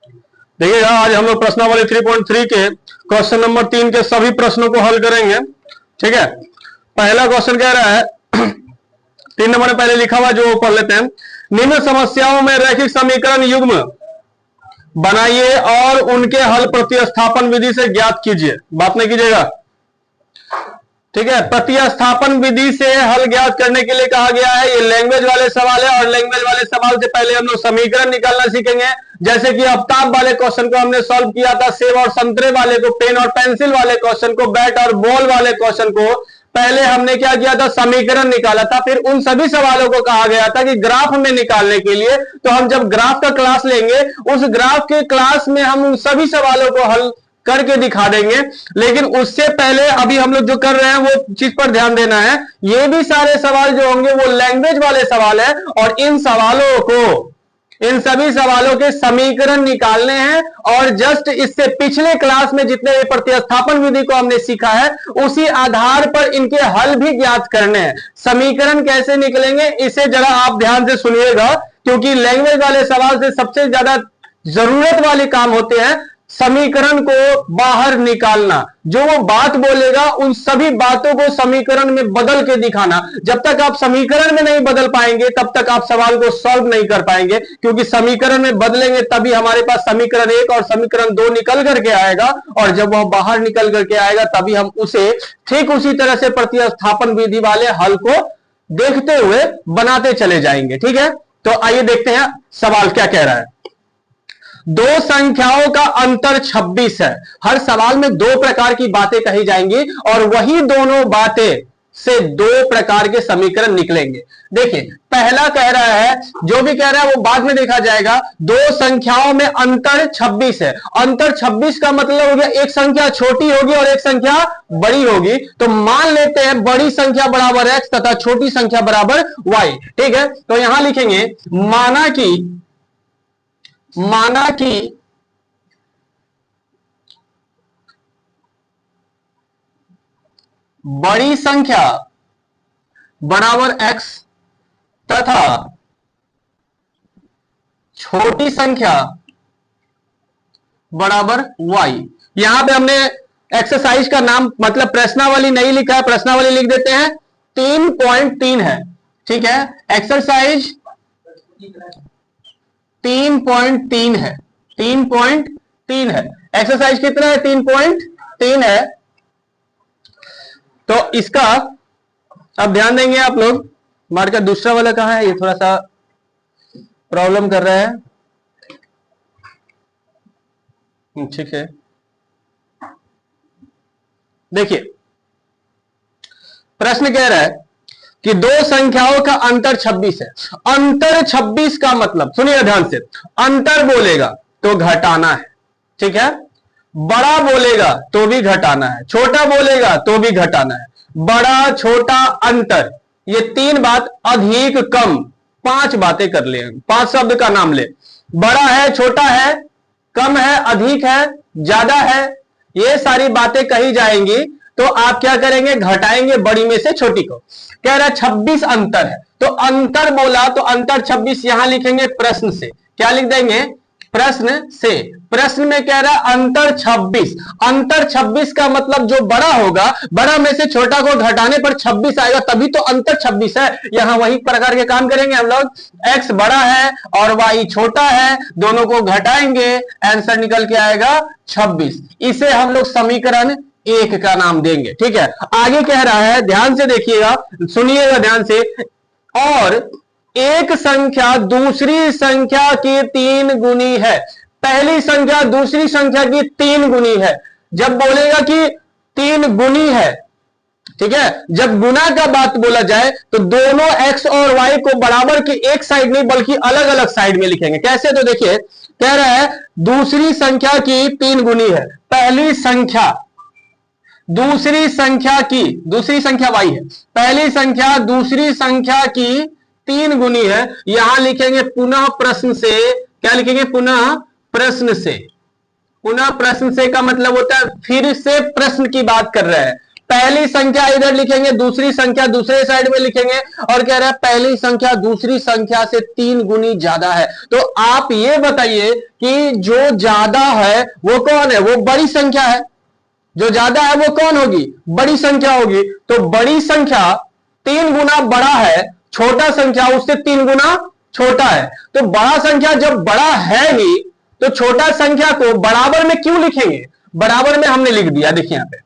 देखिएगा आज हम लोग प्रश्नावली 3.3 के क्वेश्चन नंबर 3 के सभी प्रश्नों को हल करेंगे। ठीक है, पहला क्वेश्चन कह रहा है 3 नंबर में पहले लिखा हुआ जो पढ़ लेते हैं। निम्न समस्याओं में रैखिक समीकरण युग्म बनाइए और उनके हल प्रतिस्थापन विधि से ज्ञात कीजिए। बात नहीं कीजिएगा, ठीक है। प्रतिस्थापन विधि से हल ज्ञात करने के लिए कहा गया है। ये लैंग्वेज वाले सवाल है और लैंग्वेज वाले सवाल से पहले हम लोग समीकरण निकालना सीखेंगे। जैसे कि आफ्ताब वाले क्वेश्चन को हमने सॉल्व किया था, सेब और संतरे वाले को, पेन और पेंसिल वाले क्वेश्चन को, बैट और बॉल वाले क्वेश्चन को पहले हमने क्या किया था, समीकरण निकाला था। फिर उन सभी सवालों को कहा गया था कि ग्राफ में निकालने के लिए, तो हम जब ग्राफ का क्लास लेंगे उस ग्राफ के क्लास में हम उन सभी सवालों को हल करके दिखा देंगे। लेकिन उससे पहले अभी हम लोग जो कर रहे हैं वो चीज पर ध्यान देना है। ये भी सारे सवाल जो होंगे वो लैंग्वेज वाले सवाल है और इन सवालों को, इन सभी सवालों के समीकरण निकालने हैं। और जस्ट इससे पिछले क्लास में जितने भी प्रतिस्थापन विधि को हमने सीखा है उसी आधार पर इनके हल भी ज्ञात करने हैं। समीकरण कैसे निकलेंगे इसे जरा आप ध्यान से सुनिएगा, क्योंकि लैंग्वेज वाले सवाल से सबसे ज्यादा जरूरत वाले काम होते हैं समीकरण को बाहर निकालना। जो वो बात बोलेगा उन सभी बातों को समीकरण में बदल के दिखाना। जब तक आप समीकरण में नहीं बदल पाएंगे तब तक आप सवाल को सॉल्व नहीं कर पाएंगे, क्योंकि समीकरण में बदलेंगे तभी हमारे पास समीकरण 1 और समीकरण 2 निकल करके आएगा। और जब वह बाहर निकल करके आएगा तभी हम उसे ठीक उसी तरह से प्रतिस्थापन विधि वाले हल को देखते हुए बनाते चले जाएंगे। ठीक है, तो आइए देखते हैं सवाल क्या कह रहा है। दो संख्याओं का अंतर 26 है। हर सवाल में दो प्रकार की बातें कही जाएंगी और वही दोनों बातें से दो प्रकार के समीकरण निकलेंगे। देखिए पहला कह रहा है, जो भी कह रहा है वो बाद में देखा जाएगा। दो संख्याओं में अंतर 26 है। अंतर 26 का मतलब हो गया एक संख्या छोटी होगी और एक संख्या बड़ी होगी। तो मान लेते हैं बड़ी संख्या बराबर x तथा छोटी संख्या बराबर y। ठीक है, तो यहां लिखेंगे माना कि बड़ी संख्या बराबर x तथा छोटी संख्या बराबर y। यहां पे हमने एक्सरसाइज का नाम मतलब प्रश्नावली नहीं लिखा है, प्रश्नावली लिख देते हैं 3.3 है। ठीक है, एक्सरसाइज 3.3 है, 3.3 है। एक्सरसाइज कितना है, 3.3 है। तो इसका अब ध्यान देंगे आप लोग। हमारे का दूसरा वाला कहां है, ये थोड़ा सा प्रॉब्लम कर रहा है। ठीक है, देखिए प्रश्न कह रहा है कि दो संख्याओं का अंतर 26 है। अंतर 26 का मतलब सुनिए ध्यान से, अंतर बोलेगा तो घटाना है। ठीक है, बड़ा बोलेगा तो भी घटाना है, छोटा बोलेगा तो भी घटाना है। बड़ा छोटा अंतर, ये तीन बात, अधिक कम, 5 बातें कर ले, 5 शब्द का नाम ले। बड़ा है, छोटा है, कम है, अधिक है, ज्यादा है, ये सारी बातें कही जाएंगी। तो आप क्या करेंगे, घटाएंगे बड़ी में से छोटी को। कह रहा है 26 अंतर है, तो अंतर बोला तो अंतर 26 यहां लिखेंगे प्रश्न से। क्या लिख देंगे, प्रश्न से। प्रश्न में कह रहा है अंतर 26। अंतर 26 का मतलब जो बड़ा होगा, बड़ा में से छोटा को घटाने पर 26 आएगा, तभी तो अंतर 26 है। यहां वही प्रकार के काम करेंगे हम लोग। x बड़ा है और y छोटा है, दोनों को घटाएंगे, आंसर निकल के आएगा 26। इसे हम लोग समीकरण 1 का नाम देंगे। ठीक है, आगे कह रहा है, ध्यान से देखिएगा, सुनिएगा ध्यान से। और एक संख्या दूसरी संख्या की 3 गुनी है। पहली संख्या दूसरी संख्या की 3 गुनी है। जब बोलेगा कि 3 गुनी है, ठीक है, जब गुना का बात बोला जाए तो दोनों x और y को बराबर की एक साइड नहीं बल्कि अलग अलग साइड में लिखेंगे। कैसे, तो देखिए कह रहा है दूसरी संख्या की 3 गुनी है। पहली संख्या दूसरी संख्या की, दूसरी संख्या y है, पहली संख्या दूसरी संख्या की 3 गुनी है। यहां लिखेंगे पुनः प्रश्न से। क्या लिखेंगे, पुनः प्रश्न से। पुनः प्रश्न से का मतलब होता है फिर से प्रश्न की बात कर रहे हैं। पहली संख्या इधर लिखेंगे, दूसरी संख्या दूसरे साइड में लिखेंगे, और कह रहा है पहली संख्या दूसरी संख्या से 3 गुनी ज्यादा है। तो आप ये बताइए कि जो ज्यादा है वो कौन है? वो बड़ी संख्या है। जो ज्यादा है वो कौन होगी? बड़ी संख्या होगी। तो बड़ी संख्या 3 गुना बड़ा है, छोटा संख्या उससे 3 गुना छोटा है। तो बड़ा संख्या जब बड़ा है ही तो छोटा संख्या को बराबर में क्यों लिखेंगे? बराबर में हमने लिख दिया, देखिए यहां पे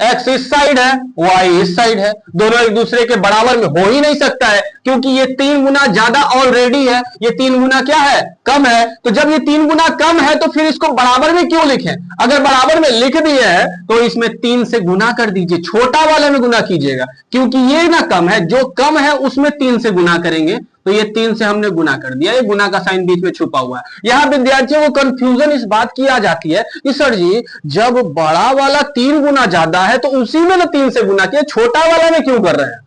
x इस साइड है, y इस साइड है, दोनों एक दूसरे के बराबर में हो ही नहीं सकता है, क्योंकि ये 3 गुना ज्यादा ऑलरेडी है, ये 3 गुना क्या है? कम है। तो जब ये 3 गुना कम है तो फिर इसको बराबर में क्यों लिखें? अगर बराबर में लिख दिए है तो इसमें 3 से गुना कर दीजिए, छोटा वाले में गुना कीजिएगा, क्योंकि ये ना कम है, जो कम है उसमें 3 से गुना करेंगे। तो ये 3 से हमने गुना कर दिया, ये गुना का साइन बीच में छुपा हुआ है। यहां विद्यार्थियों को कंफ्यूजन इस बात की आ जाती है कि सर जी जब बड़ा वाला 3 गुना ज्यादा है तो उसी में तो 3 से गुना किया, छोटा वाला में क्यों कर रहे हैं?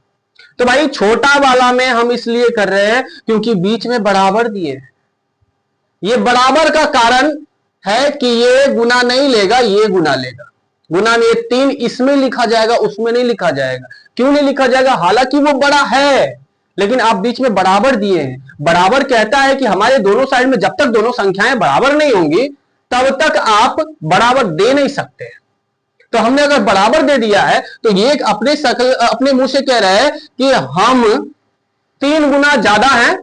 तो भाई छोटा वाला में हम इसलिए कर रहे हैं क्योंकि बीच में बराबर दिए। ये बराबर का कारण है कि ये गुना नहीं लेगा, ये गुना लेगा। गुना में 3 इसमें लिखा जाएगा, उसमें नहीं लिखा जाएगा। क्यों नहीं लिखा जाएगा? हालांकि वो बड़ा है, लेकिन आप बीच में बराबर दिए हैं। बराबर कहता है कि हमारे दोनों साइड में जब तक दोनों संख्याएं बराबर नहीं होंगी तब तक आप बराबर दे नहीं सकते। तो हमने अगर बराबर दे दिया है तो ये अपने मुंह से कह रहा है कि हम 3 गुना ज्यादा हैं,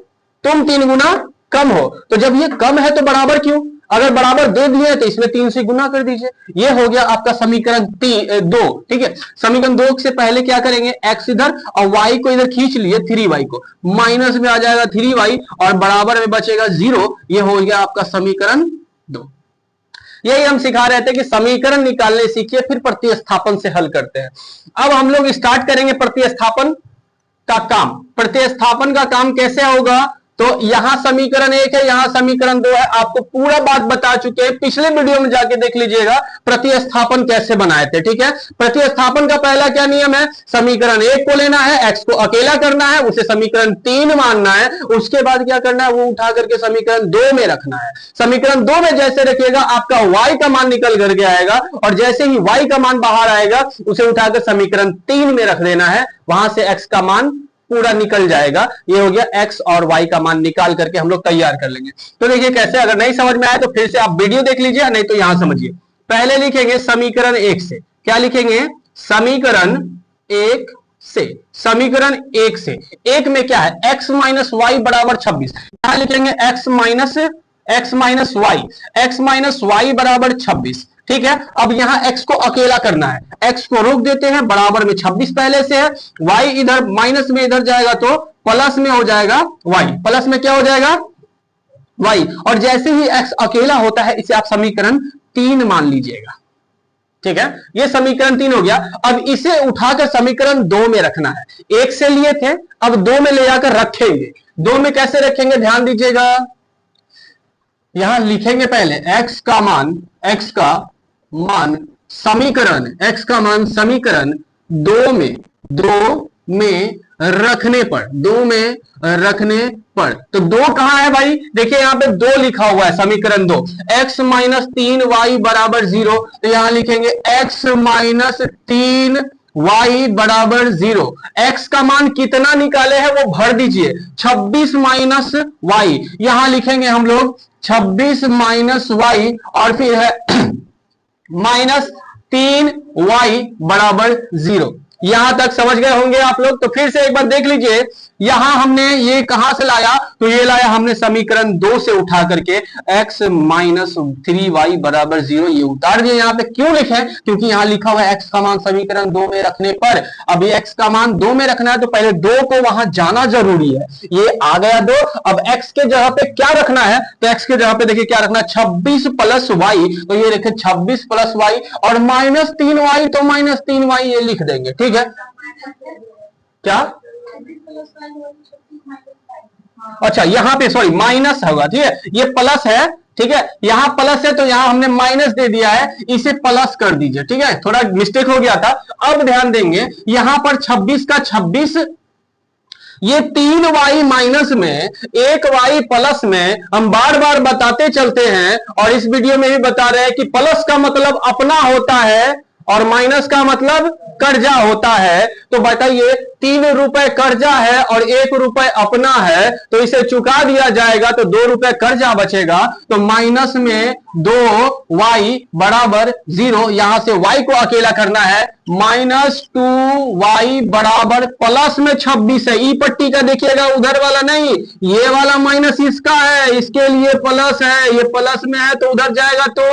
तुम 3 गुना कम हो। तो जब ये कम है तो बराबर क्यों? अगर बराबर दे दिए तो इसमें 3 से गुना कर दीजिए। ये हो गया आपका समीकरण 2। ठीक है, समीकरण 2 से पहले क्या करेंगे? x इधर और y को इधर खींच लिए, 3y को माइनस में आ जाएगा 3y और बराबर में बचेगा 0। ये हो गया आपका समीकरण 2। यही हम सिखा रहे थे कि समीकरण निकालने सीखिए, फिर प्रतिस्थापन से हल करते हैं। अब हम लोग स्टार्ट करेंगे प्रतिस्थापन का काम। प्रतिस्थापन का काम कैसे होगा? तो यहां समीकरण 1 है, यहां समीकरण 2 है। आपको पूरा बात बता चुके हैं, पिछले वीडियो में जाके देख लीजिएगा प्रतिस्थापन कैसे बनाए थे। ठीक है, प्रतिस्थापन का पहला क्या नियम है? समीकरण 1 को लेना है, x को अकेला करना है, उसे समीकरण 3 मानना है, उसके बाद क्या करना है? वो उठा करके समीकरण 2 में रखना है। समीकरण 2 में जैसे रखिएगा आपका y का मान निकल करके आएगा, और जैसे ही y का मान बाहर आएगा उसे उठाकर समीकरण 3 में रख देना है, वहां से x का मान पूरा निकल जाएगा। ये हो गया x और y का मान निकाल करके हम लोग तैयार कर लेंगे। तो देखिए कैसे, अगर नहीं समझ में आए तो फिर से आप वीडियो देख लीजिए, नहीं तो यहां समझिए। पहले लिखेंगे समीकरण 1 से। क्या लिखेंगे? समीकरण 1 से। समीकरण 1 से 1 में क्या है? x माइनस वाई बराबर 26। क्या लिखेंगे? x माइनस वाई बराबर 26। ठीक है, अब यहां x को अकेला करना है, x को रोक देते हैं, बराबर में 26 पहले से है, y इधर माइनस में इधर जाएगा तो प्लस में हो जाएगा y, प्लस में क्या हो जाएगा? y। और जैसे ही x अकेला होता है इसे आप समीकरण 3 मान लीजिएगा। ठीक है, ये समीकरण 3 हो गया। अब इसे उठाकर समीकरण 2 में रखना है। 1 से लिए थे, अब 2 में ले जाकर रखेंगे। 2 में कैसे रखेंगे? ध्यान दीजिएगा, यहां लिखेंगे पहले x का मान समीकरण 2 में रखने पर तो 2 कहां है भाई? देखिए यहां पे 2 लिखा हुआ है, समीकरण 2। x माइनस 3y बराबर 0, तो यहां लिखेंगे x माइनस 3y बराबर 0। x का मान कितना निकाले हैं वो भर दीजिए, 26 माइनस y। यहां लिखेंगे हम लोग 26 माइनस y, और फिर है माइनस 3y बराबर 0। यहां तक समझ गए होंगे आप लोग। तो फिर से एक बार देख लीजिए, यहां हमने ये कहां से लाया? तो ये लाया हमने समीकरण 2 से उठा करके x माइनस 3y बराबर 0, ये उतार दिया। यहां पे क्यों लिखे? क्योंकि यहां लिखा हुआ है x का मान समीकरण 2 में रखने पर। अब ये x का मान 2 में रखना है तो पहले 2 को वहां जाना जरूरी है। ये आ गया 2। अब x के जगह पे क्या रखना है? तो x के जगह पे देखिए क्या रखना है? 26 प्लस y, तो ये लिखे 26 प्लस y, और माइनस 3y, तो माइनस 3y ये लिख देंगे। ठीक है, क्या? अच्छा, यहां पे सॉरी माइनस होगा। ठीक है, ये प्लस है। ठीक है, यहां प्लस है तो यहां हमने माइनस दे दिया है, इसे प्लस कर दीजिए। ठीक है, थोड़ा मिस्टेक हो गया था। अब ध्यान देंगे, यहां पर 26 का 26, ये 3y माइनस में 1y प्लस में हम बार बार बताते चलते हैं, और इस वीडियो में भी बता रहे हैं कि प्लस का मतलब अपना होता है और माइनस का मतलब कर्जा होता है। तो बताइए 3 रुपए कर्जा है और 1 रुपए अपना है, तो इसे चुका दिया जाएगा तो 2 रुपए कर्जा बचेगा। तो माइनस में 2y बराबर 0, यहां से y को अकेला करना है। -2y बराबर प्लस में 26 है। ई पट्टी का देखिएगा, उधर वाला नहीं, ये वाला माइनस इसका है, इसके लिए प्लस है, ये प्लस में है तो उधर जाएगा तो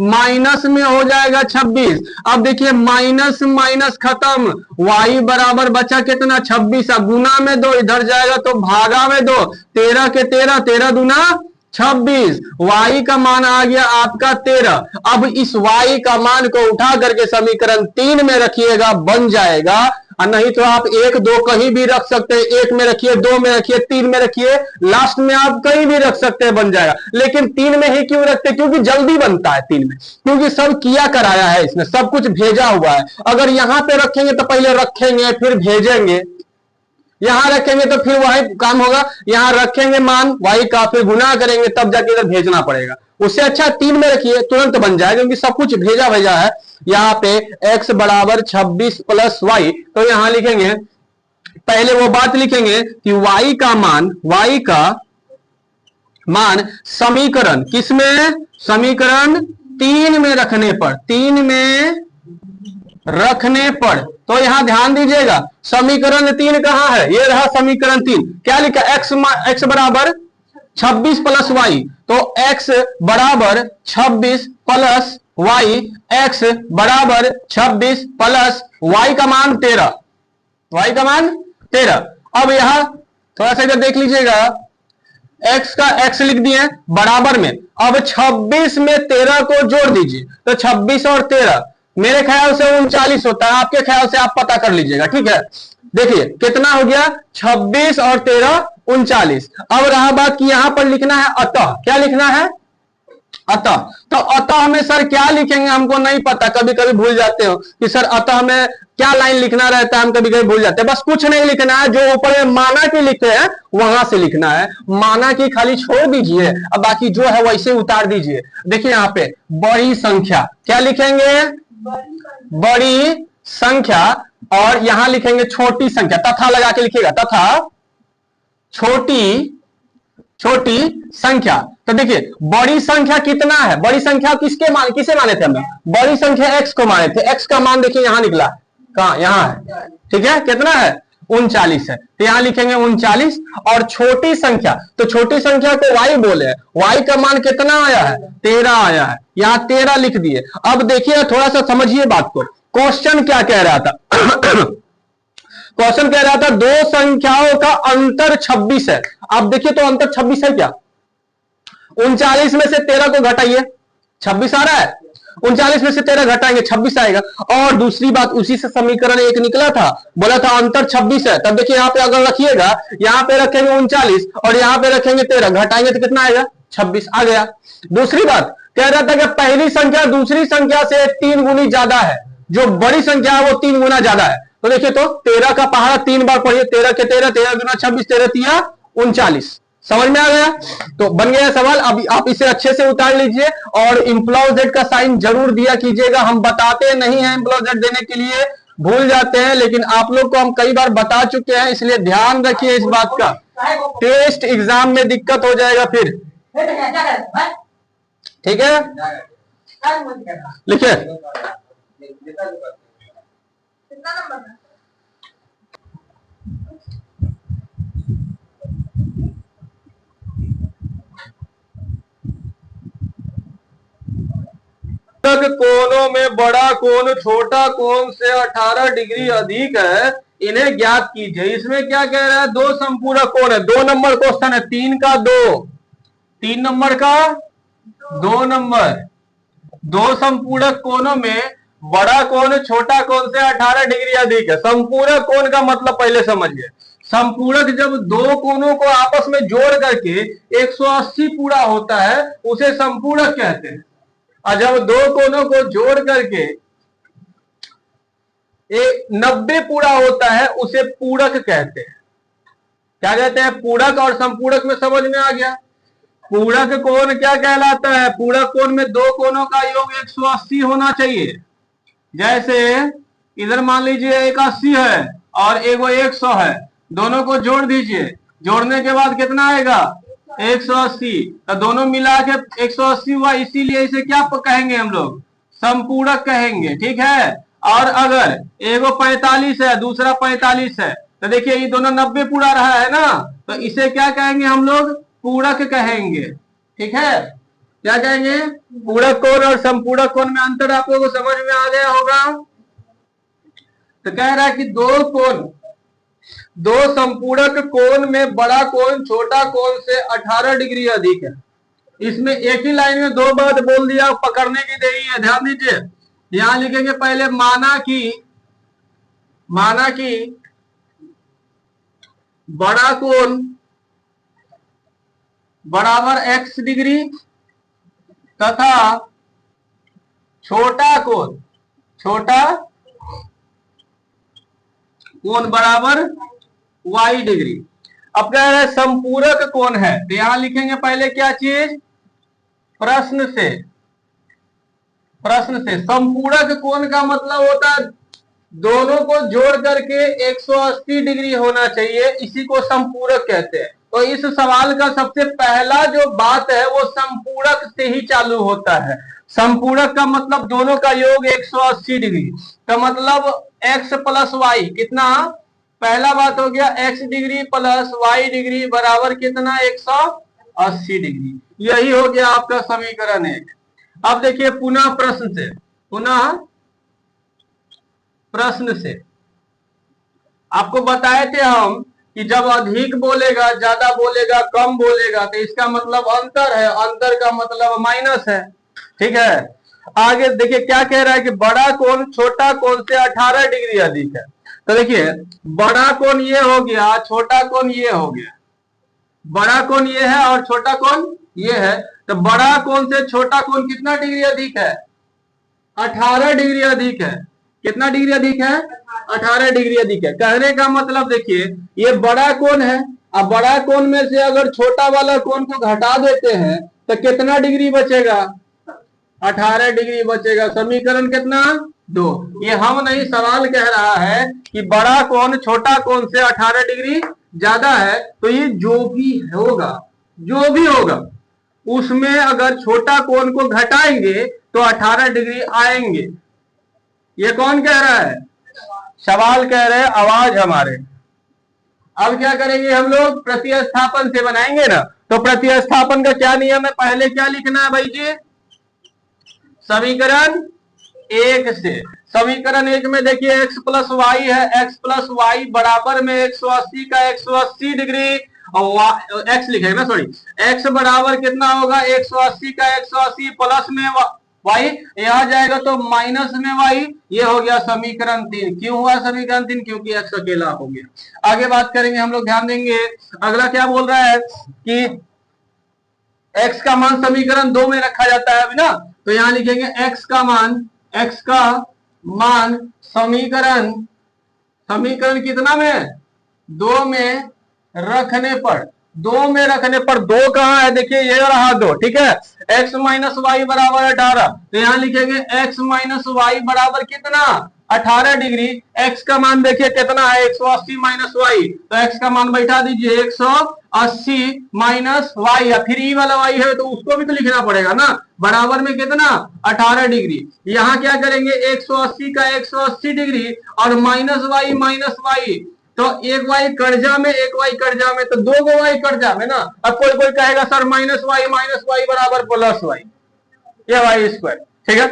माइनस में हो जाएगा 26। अब देखिए माइनस माइनस खत्म, y बराबर बचा कितना 26, अब गुना में 2, इधर जाएगा तो भागा में 2, 13 के 13, 13 दूना 26, y का मान आ गया आपका 13। अब इस y का मान को उठा करके समीकरण 3 में रखिएगा, बन जाएगा। और नहीं तो आप 1 2 कहीं भी रख सकते हैं, 1 में रखिए, 2 में रखिए, 3 में रखिए, लास्ट में आप कहीं भी रख सकते हैं, बन जाएगा। लेकिन 3 में ही क्यों रखते हैं? क्योंकि जल्दी बनता है 3 में, क्योंकि सब किया कराया है, इसमें सब कुछ भेजा हुआ है। अगर यहां पे रखेंगे तो पहले रखेंगे फिर भेजेंगे, यहां रखेंगे तो फिर वही काम होगा, यहां रखेंगे मान y का, फिर गुना करेंगे तब जाके इधर भेजना पड़ेगा। उससे अच्छा 3 में रखिए, तुरंत बन जाएगा, क्योंकि सब कुछ भेजा भेजा है। यहां पे x बराबर 26 प्लस y, तो यहां लिखेंगे, पहले वो बात लिखेंगे कि y का मान समीकरण किसमें, समीकरण 3 में रखने पर, 3 में रखने पर। तो यहां ध्यान दीजिएगा, समीकरण 3 कहां है? ये रहा समीकरण 3। क्या लिखा? x बराबर 26 प्लस y, तो x बराबर 26 प्लस y, x बराबर 26 प्लस y का मान 13, y का मान 13। अब यहां थोड़ा सा इधर देख लीजिएगा, x का x लिख दिए बराबर में, अब 26 में 13 को जोड़ दीजिए, तो 26 और 13 मेरे ख्याल से 39 होता है, आपके ख्याल से आप पता कर लीजिएगा, ठीक है। देखिए कितना हो गया, 26 और 13 39। अब रहा बात कि यहां पर लिखना है अतः, क्या लिखना है? अतः। तो अतः में सर क्या लिखेंगे हमको नहीं पता, कभी कभी भूल जाते हो कि सर अतः में क्या लाइन लिखना रहता है, हम कभी कभी भूल जाते हैं। बस कुछ नहीं लिखना है, जो ऊपर में माना की लिखते हैं वहां से लिखना है, माना की खाली छोड़ दीजिए, अब बाकी जो है वैसे उतार दीजिए। देखिए यहां पे बड़ी संख्या, क्या लिखेंगे? बड़ी संख्या, और यहां लिखेंगे छोटी संख्या, तथा लगा के लिखिएगा, तथा छोटी संख्या। तो देखिए बड़ी संख्या कितना है, बड़ी संख्या किसे माने थे हमने? बड़ी संख्या x को माने थे, x का मान देखिए यहां निकला, कहां? यहां है, ठीक है। कितना है? 39 है, तो यहां लिखेंगे 39। और छोटी संख्या, तो छोटी संख्या को y बोले, y का मान कितना आया है? 13 आया है, यहां 13 लिख दिए। अब देखिए थोड़ा सा समझिए बात को, क्वेश्चन क्या कह रहा था? क्वेश्चन कह रहा था दो संख्याओं का अंतर 26 है। अब देखिए तो अंतर 26 है क्या? 39 में से 13 को घटाइए, 26 आ रहा है, 39 में से 13 घटाएंगे 26 आएगा। और दूसरी बात, उसी से समीकरण 1 निकला था, बोला था अंतर 26 है। तब देखिए यहां पे अगर रखिएगा, यहां पे रखेंगे 39 और यहां पे रखेंगे 13, घटाएंगे तो कितना आएगा? 26 आ गया। दूसरी बात कह रहा था कि पहली संख्या दूसरी संख्या से 3 गुनी ज्यादा है, जो बड़ी संख्या है वो 3 गुना ज्यादा है। तो देखिए तो 13 का पहाड़ा 3 बार पढ़िए, 13 के 13, 13 गुना 26, 13 तिया 39। समझ में आ गया? तो बन गया सवाल। अब आप इसे अच्छे से उतार लीजिए और इम्प्लॉज जेड का साइन जरूर दिया कीजिएगा। हम बताते नहीं हैं इम्प्लॉज जेड देने के लिए, भूल जाते हैं, लेकिन आप लोग को हम कई बार बता चुके हैं, इसलिए ध्यान रखिए इस बात का, टेस्ट एग्जाम में दिक्कत हो जाएगा फिर, ठीक है। लिखिए कोनों में बड़ा कोण छोटा कोण से 18 डिग्री अधिक है, इन्हें ज्ञात कीजिए। इसमें क्या कह रहा है? दो संपूरक कोण है, 2 नंबर क्वेश्चन है, 3 का 2, 3 नंबर का 2 नंबर, दो संपूरक कोणों में बड़ा कोण छोटा कोण से 18 डिग्री अधिक है। संपूरक कोण का मतलब पहले समझिए, संपूरक जब दो कोणों को आपस में जोड़ करके 180 पूरा होता है उसे संपूरक कहते हैं, और जब दो कोणों को जोड़ करके 90 पूरा होता है उसे पूरक कहते हैं। क्या कहते हैं? पूरक। और संपूरक में समझ में आ गया। पूरक कोण क्या कहलाता है? पूरक कोण में दो कोणों का योग 180 होना चाहिए, जैसे इधर मान लीजिए एक 80 है और एगो 100 है, दोनों को जोड़ दीजिए, जोड़ने के बाद कितना आएगा 180, तो दोनों मिला के 180 हुआ, इसीलिए इसे क्या कहेंगे हम लोग, समपूरक कहेंगे, ठीक है। और अगर एगो 45 है दूसरा 45 है, तो देखिए ये दोनों 90 पूरा रहा है ना, तो इसे क्या कहेंगे हम लोग, पूरक कहेंगे, ठीक है। क्या कहेंगे, पूरक कोण और संपूरक कोण में अंतर आप लोगों को समझ में आ गया होगा। तो कह रहा है कि दो संपूरक कोण में बड़ा कोण छोटा कोण से 18 डिग्री अधिक है। इसमें एक ही लाइन में दो बात बोल दिया, पकड़ने की देरी है, ध्यान दीजिए। यहां लिखेंगे पहले माना कि बड़ा कोण बराबर x डिग्री तथा छोटा कोण बराबर y डिग्री। अब कह रहे संपूरक कोण है, तो यहां लिखेंगे पहले क्या चीज, प्रश्न से। संपूरक कोण का मतलब होता है दोनों को जोड़ करके 180 डिग्री होना चाहिए, इसी को संपूरक कहते हैं। तो इस सवाल का सबसे पहला जो बात है वो संपूरक से ही चालू होता है। संपूरक का मतलब दोनों का योग 180 डिग्री का मतलब x प्लस वाई कितना, पहला बात हो गया x degree plus y degree बराबर कितना 180 डिग्री, यही हो गया आपका समीकरण 1। अब देखिए पुनः प्रश्न से आपको बताए थे हम कि जब अधिक बोलेगा, ज्यादा बोलेगा, कम बोलेगा, तो इसका मतलब अंतर है, अंतर का मतलब माइनस है, ठीक है। आगे देखिए क्या कह रहा है कि बड़ा कोण छोटा कोण से 18 डिग्री अधिक है। तो देखिए बड़ा कोण ये हो गया, छोटा कोण ये हो गया, बड़ा कोण ये है और छोटा कोण ये है। तो बड़ा कोण से छोटा कोण कितना डिग्री अधिक है, 18 डिग्री अधिक है। कितना डिग्री अधिक है, 18 डिग्री अधिक है। कहने का मतलब देखिए ये बड़ा कोण है, अब बड़ा कोण में से अगर छोटा वाला कोण को घटा देते हैं तो कितना डिग्री बचेगा, 18 डिग्री बचेगा। समीकरण कितना, 2। ये हम नहीं, सवाल कह रहा है कि बड़ा कोण छोटा कोण से 18 डिग्री ज्यादा है, तो ये जो भी होगा उसमें अगर छोटा कोण को घटाएंगे तो 18 डिग्री आएंगे। ये कौन कह रहा है, सवाल कह रहे हैं, आवाज हमारे। अब क्या करेंगे हम लोग, प्रतिस्थापन से बनाएंगे ना। तो प्रतिस्थापन का क्या नियम है, पहले क्या लिखना है भाई जी, समीकरण 1 से। समीकरण 1 में देखिए x प्लस वाई है, x प्लस वाई बराबर में 180 का 180 डिग्री और x लिखेगा ना, सॉरी, x बराबर कितना होगा 180 का 180 प्लस में वाई, यहां जाएगा तो माइनस में वाई, ये हो गया समीकरण 3। क्यों हुआ समीकरण 3, क्योंकि x अकेला हो गया। आगे बात करेंगे हम लोग, ध्यान देंगे। अगला क्या बोल रहा है कि x का मान समीकरण 2 में रखा जाता है अभी ना, तो यहां लिखेंगे x का मान समीकरण कितना में, 2 में रखने पर, 2 कहां है, देखिए ये रहा 2, ठीक है। x माइनस वाई बराबर 18, तो यहां लिखेंगे x माइनस वाई बराबर कितना, 18 डिग्री। x का मान देखिए कितना है, 180 माइनस वाई, तो x का मान बैठा दीजिए 180 माइनस वाई, या फिर ई वाला वाई है तो उसको भी तो लिखना पड़ेगा ना, बराबर में कितना 18 डिग्री। यहाँ क्या करेंगे 180 का 180 डिग्री और माइनस वाई, तो एक वाई कर्जा में, एक वाई कर्जा में, तो 2 गो वाई कर्जा में ना। अब कोई कहेगा सर माइनस वाई बराबर प्लस वाई, ये वाई स्क्वायर, ठीक है।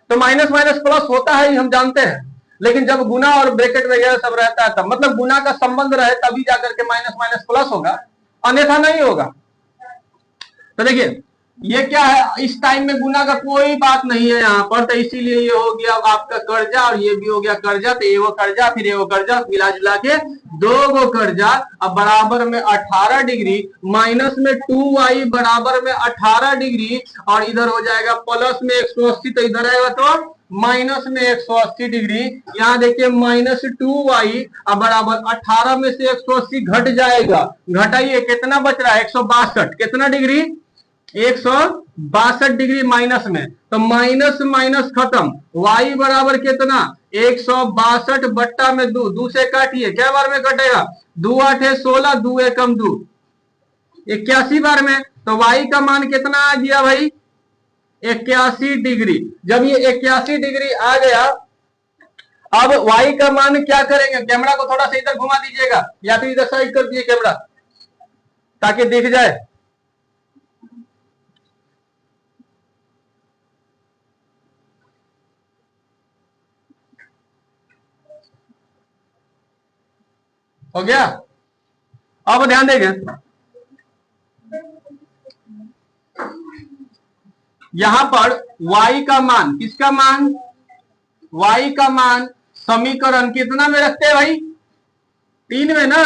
तो माइनस प्लस होता है, हम जानते हैं, लेकिन जब गुना और ब्रैकेट वगैरह सब रहता है तब, मतलब गुना का संबंध रहे तभी जाकर के माइनस प्लस होगा, अन्यथा नहीं होगा। तो देखिए ये क्या है, इस टाइम में गुना का कोई बात नहीं है यहाँ पर, तो इसीलिए ये हो गया आपका कर्जा और ये भी हो गया कर्जा। तो ये वो कर्जा फिर ये वो कर्जा, मिला जुला के 2 गो कर्जा। अब बराबर में 18 डिग्री, माइनस में 2y बराबर में 18 डिग्री, और इधर हो जाएगा प्लस में 180, तो इधर आएगा तो माइनस में 180 डिग्री। यहाँ देखिए माइनस 2y अब बराबर 18 में से 180 घट जाएगा, घटाइए कितना बच रहा है 162, कितना डिग्री 162 डिग्री माइनस में, तो माइनस माइनस खत्म, y बराबर कितना 162 बट्टा में 2 से काटिए, क्या बार में कटेगा 2 8 16, 2 एकम 2, 81 बार में। तो y का मान कितना आ गया भाई 81 डिग्री। जब ये 81 डिग्री आ गया, अब y का मान क्या करेंगे, कैमरा को थोड़ा सा इधर घुमा दीजिएगा या फिर इधर साइड कर दिए कैमरा ताकि दिख जाए। हो गया। अब ध्यान देंगे, यहां पर y का मान, किसका मान, y का मान समीकरण कितना में रखते हैं भाई 3 में ना,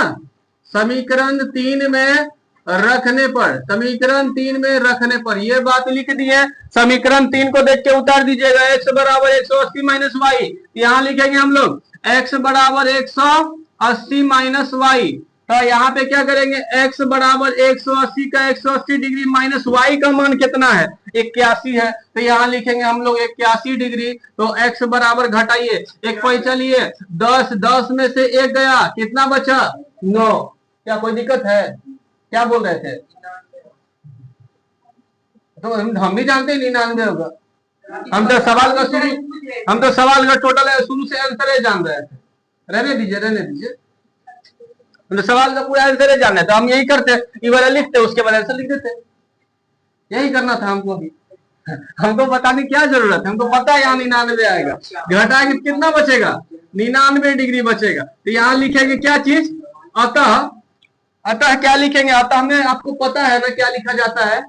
समीकरण 3 में रखने पर, समीकरण 3 में रखने पर ये बात लिख दी है। समीकरण 3 को देख के उतार दीजिएगा, x बराबर 180 माइनस वाई, यहां लिखेंगे हम लोग x बराबर 180 माइनस वाई। तो यहाँ पे क्या करेंगे, x बराबर 180 का 180 डिग्री माइनस y का मान कितना है 81 है, तो यहाँ लिखेंगे हम लोग 81 डिग्री। तो x बराबर घटाइए, एक पैसा लिए 10, 10 में से 1 गया, कितना बचा 9। क्या कोई दिक्कत है, क्या बोल रहे थे, तो हम भी जानते हैं 99 होगा, हम तो सवाल का टोटल है शुरू से आंसर जान रहे थे। रहने दीजिए, तो सवाल का पूरा आंसर जाना है, तो हम यही करते, ये वाला लिखते उसके बाद आंसर लिख देते, यही करना था हमको भी। हमको बताने क्या जरूरत है, हमको पता है यहाँ 99 आएगा, घटाएंगे कितना बचेगा 99 डिग्री बचेगा। तो यहाँ लिखेंगे क्या चीज, अतः क्या लिखेंगे, अतः हमें आपको पता है ना क्या लिखा जाता है,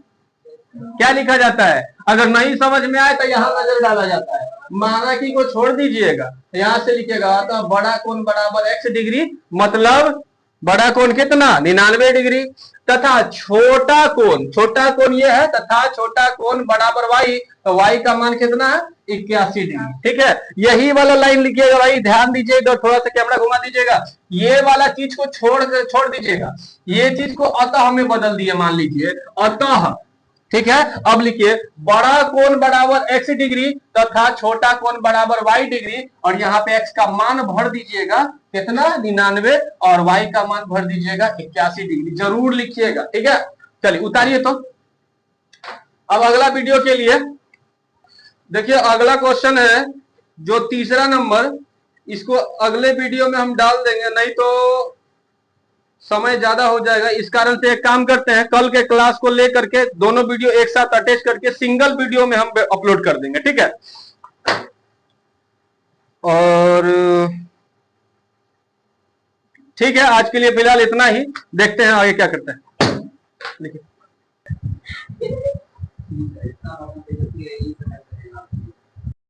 क्या लिखा जाता है। अगर नहीं समझ में आए तो यहाँ नजर डाला जाता है, माना कि को छोड़ दीजिएगा, यहाँ से लिखेगा अतः बड़ा कोण बराबर x डिग्री, मतलब बड़ा कोण कितना 99 डिग्री, तथा छोटा कोण ये है, तथा छोटा कोण बराबर y, तो y का मान कितना है 81 डिग्री। ठीक है, यही वाला लाइन लिखिएगा भाई, ध्यान दीजिएगा, थोड़ा सा कैमरा घुमा दीजिएगा, ये वाला चीज को छोड़ दीजिएगा, ये चीज को अतः हमें बदल दिए, मान लीजिए अतः, ठीक है। अब लिखिए बड़ा कोण बराबर x डिग्री तथा छोटा कोण बराबर y डिग्री, और यहाँ पे x का मान भर दीजिएगा कितना 99 और y का मान भर दीजिएगा 81 डिग्री, जरूर लिखिएगा। ठीक है, चलिए उतारिए। तो अब अगला वीडियो के लिए देखिए, अगला क्वेश्चन है जो तीसरा नंबर, इसको अगले वीडियो में हम डाल देंगे, नहीं तो समय ज्यादा हो जाएगा। इस कारण से एक काम करते हैं, कल के क्लास को लेकर के दोनों वीडियो एक साथ अटैच करके सिंगल वीडियो में हम अपलोड कर देंगे। ठीक है, और ठीक है, आज के लिए फिलहाल इतना ही, देखते हैं आगे क्या करते हैं।